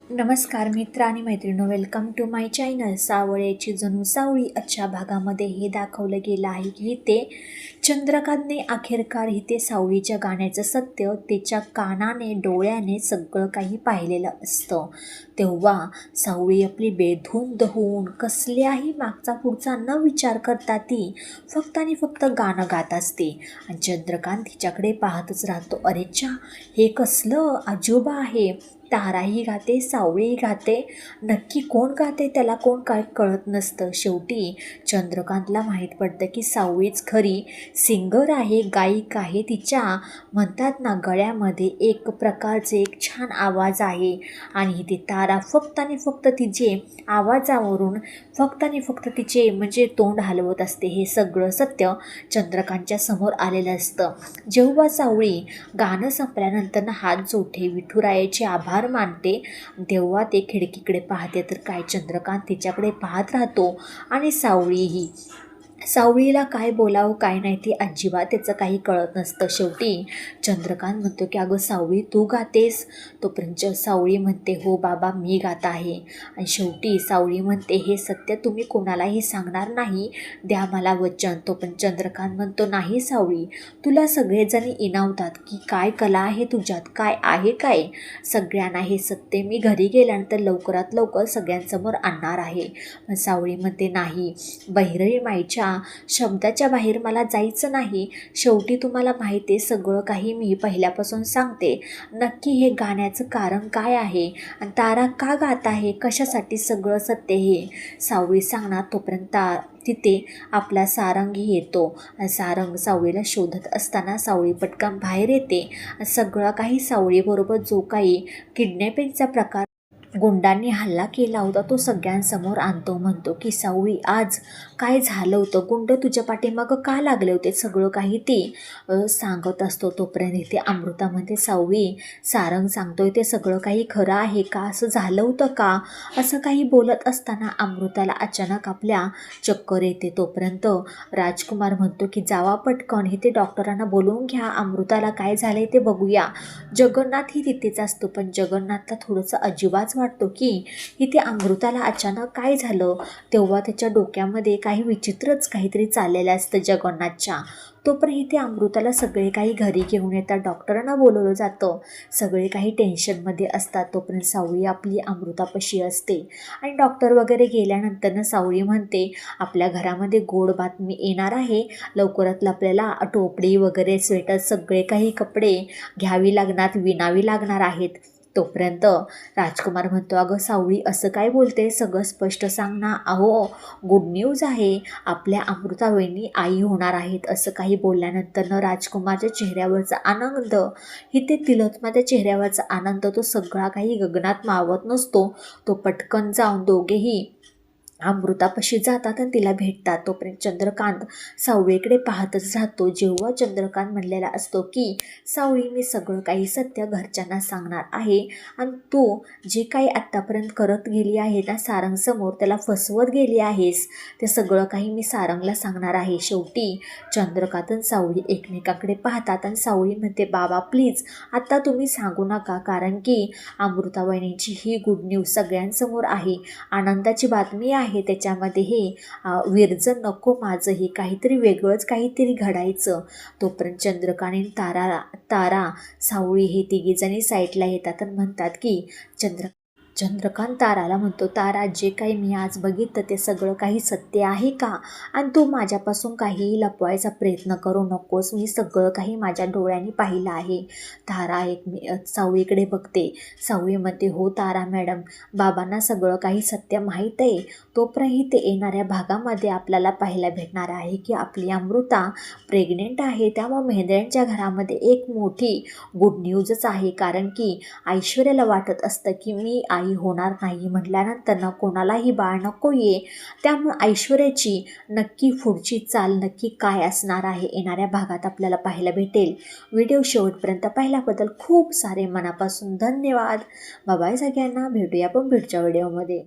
नमस्कार मित्र आणि मैत्रिणींनो, वेलकम टू माय चॅनल. सावळ्याची जणू सावळी आजच्या भागामध्ये हे दाखवलं गेलं आहे की ते चंद्रकांतने अखेरकार ते सावळीच्या गाण्याचं सत्य त्याच्या कानाने डोळ्याने सगळं काही पाहिलेलं असतं. तेव्हा सावळी आपली बेधुंद होऊन कसल्याही मागचा पुढचा न विचार करता ती फक्त आणि फक्त गाणं गात असते आणि चंद्रकांत तिच्याकडे पाहतच राहतो. अरेच्या, हे कसलं आजोबा आहे. ताराही गाते, सावळी गाते, नक्की कोण गाते त्याला कोण काय कळत नसतं. शेवटी चंद्रकांतला माहीत पडतं की सावळीच खरी सिंगर आहे, गायिक आहे. तिच्या म्हणतात ना, गळ्यामध्ये एक प्रकारचे एक छान आवाज आहे आणि ती तारा फक्त आणि फक्त तिचे आवाजावरून फक्त आणि फक्त तिचे म्हणजे तोंड हलवत असते. हे सगळं सत्य चंद्रकांतच्या समोर आलेलं असतं. जेव्हा सावळी गाणं संपल्यानंतर हात जोडते, विठुरायाचे आभार मानते, तेव्हा ते खिडकीकडे पाहते तर काय चंद्रकांत तिच्याकडे पाहत राहतो आणि सावळीला काय बोलावं काय नाही ते अजिबात त्याचं काही कळत नसतं. शेवटी चंद्रकांत म्हणतो की अगं सावळी, तू गातेस? तोपर्यंत सावळी म्हणते, हो बाबा, मी गात आहे. आणि शेवटी सावळी म्हणते, हे सत्य तुम्ही कोणालाही सांगणार नाही, द्या मला वचन. तोपर्यंत चंद्रकांत म्हणतो, नाही सावळी, तुला सगळेजण इनावतात की काय कला आहे तुझ्यात, काय आहे काय. सगळ्यांना हे सत्य मी घरी गेल्यानंतर लवकरात लवकर सगळ्यांसमोर आणणार आहे. पण सावळी म्हणते, नाही, बहिरळी माईच्या शब्दाच्या बाहेर मला जायचं नाही. शेवटी तुम्हाला माहिती आहे सगळं काही मी पहिल्यापासून सांगते. नक्की हे गाण्याचं कारण काय आहे आणि तारा का गात आहे, कशासाठी, सगळं सत्य हे सावळी सांगणार. तोपर्यंत तिथे आपला सारंगी येतो. सारंग सावळीला शोधत असताना सावळी पटकन बाहेर येते. सगळं काही सावळीबरोबर जो काही किडनॅपिंगचा प्रकार गुंडांनी हल्ला केला होता तो सगळ्यांसमोर आणतो. म्हणतो की सावळी, आज काय झालं होतं, गुंड तुझ्या पाठीमागं का लागले होते, सगळं काही ती सांगत असतो. तोपर्यंत इथे अमृतामध्ये सावळी, सारंग सांगतोय ते सगळं काही खरं आहे का, असं झालं होतं का, असं काही बोलत असताना अमृताला अचानक आपल्या चक्कर येते. तोपर्यंत राजकुमार म्हणतो की जावा पटकन इथे डॉक्टरांना बोलवून घ्या, अमृताला काय झालंय ते बघूया. जगन्नाथही तिथेच असतो, पण जगन्नाथला थोडंसं अजिबात वाटतो की इथे अमृताला अचानक काय झालं. तेव्हा त्याच्या डोक्यामध्ये काही विचित्रच काहीतरी चाललेलं असतं जगन्नाथच्या. तोपर्यंत इथे अमृताला सगळे काही घरी घेऊन येतात, डॉक्टरांना बोलवलं जातं, सगळे काही टेन्शनमध्ये असतात. तोपर्यंत सावळी आपली अमृतापाशी असते आणि डॉक्टर वगैरे गेल्यानंतर सावळी म्हणते, आपल्या घरामध्ये गोड बातमी येणार आहे, लवकरात आपल्याला टोपडी वगैरे, स्वेटर, सगळे काही कपडे घ्यावी लागणार, विणावी लागणार आहेत. तोपर्यंत राजकुमार म्हणतो, अगं सावळी, असं काय बोलते, सगळं स्पष्ट सांग ना. अहो, गुड न्यूज आहे, आपल्या अमृतावहिनी आई होणार आहेत. असं काही बोलल्यानंतर राजकुमारच्या चेहऱ्यावरचा आनंद, इथे तिलोत्माच्या चेहऱ्यावरचा आनंद, तो सगळा काही गगनात मावत नसतो. तो पटकन जाऊन दोघेही अमृतापाशी जातात आणि तिला भेटतात. तोपर्यंत चंद्रकांत सावळीकडे पाहतच राहतो. जेव्हा चंद्रकांत म्हणलेला असतो की सावळी, मी सगळं काही सत्य घरच्यांना सांगणार आहे आणि तू जे काही आत्तापर्यंत करत गेली आहे ना सारंगसमोर, त्याला फसवत गेली आहेस, ते सगळं काही मी सारंगला सांगणार आहे. शेवटी चंद्रकांत आणि सावळी एकमेकाकडे पाहतात आणि सावळी म्हणते, बाबा प्लीज आता तुम्ही सांगू नका, कारण की अमृतावहिनीची ही गुड न्यूज सगळ्यांसमोर आहे, आनंदाची बातमी आहे. त्याच्यामध्ये हे विरजन नको माझं, हे काहीतरी वेगळंच काहीतरी घडायचं. तोपर्यंत चंद्रकांत तारा सावळी हे तिघीजणी साईडला येतात आणि म्हणतात की चंद्रकांत ताराला म्हणतो, तारा, जे काही मी आज बघितलं ते सगळं काही सत्य आहे का, आणि तू माझ्यापासून काहीही लपवायचा प्रयत्न करू नकोस, मी सगळं काही माझ्या डोळ्यांनी पाहिलं आहे. तारा सावळीकडे बघते. सावळी म्हणते, हो तारा मॅडम, बाबांना सगळं काही सत्य माहीत आहे. तोपर्यंत ते येणाऱ्या भागामध्ये आपल्याला पाहायला भेटणार आहे की आपली अमृता प्रेग्नेंट आहे. त्यामुळे मेंढ्यांच्या घरामध्ये एक मोठी गुड न्यूजच आहे, कारण की ऐश्वर्याला वाटत असतं की मी आई होणार नाही म्हटल्यानंतर कोणालाही बाळ नको ये. त्यामुळे ऐश्वर्याची नक्की पुढची चाल नक्की काय असणार आहे येणाऱ्या भागात आपल्याला पाहायला भेटेल. व्हिडिओ शेवटपर्यंत पाहिल्याबद्दल खूप सारे मनापासून धन्यवाद. बाय सगळ्यांना, भेटूया पण पुढच्या व्हिडिओमध्ये.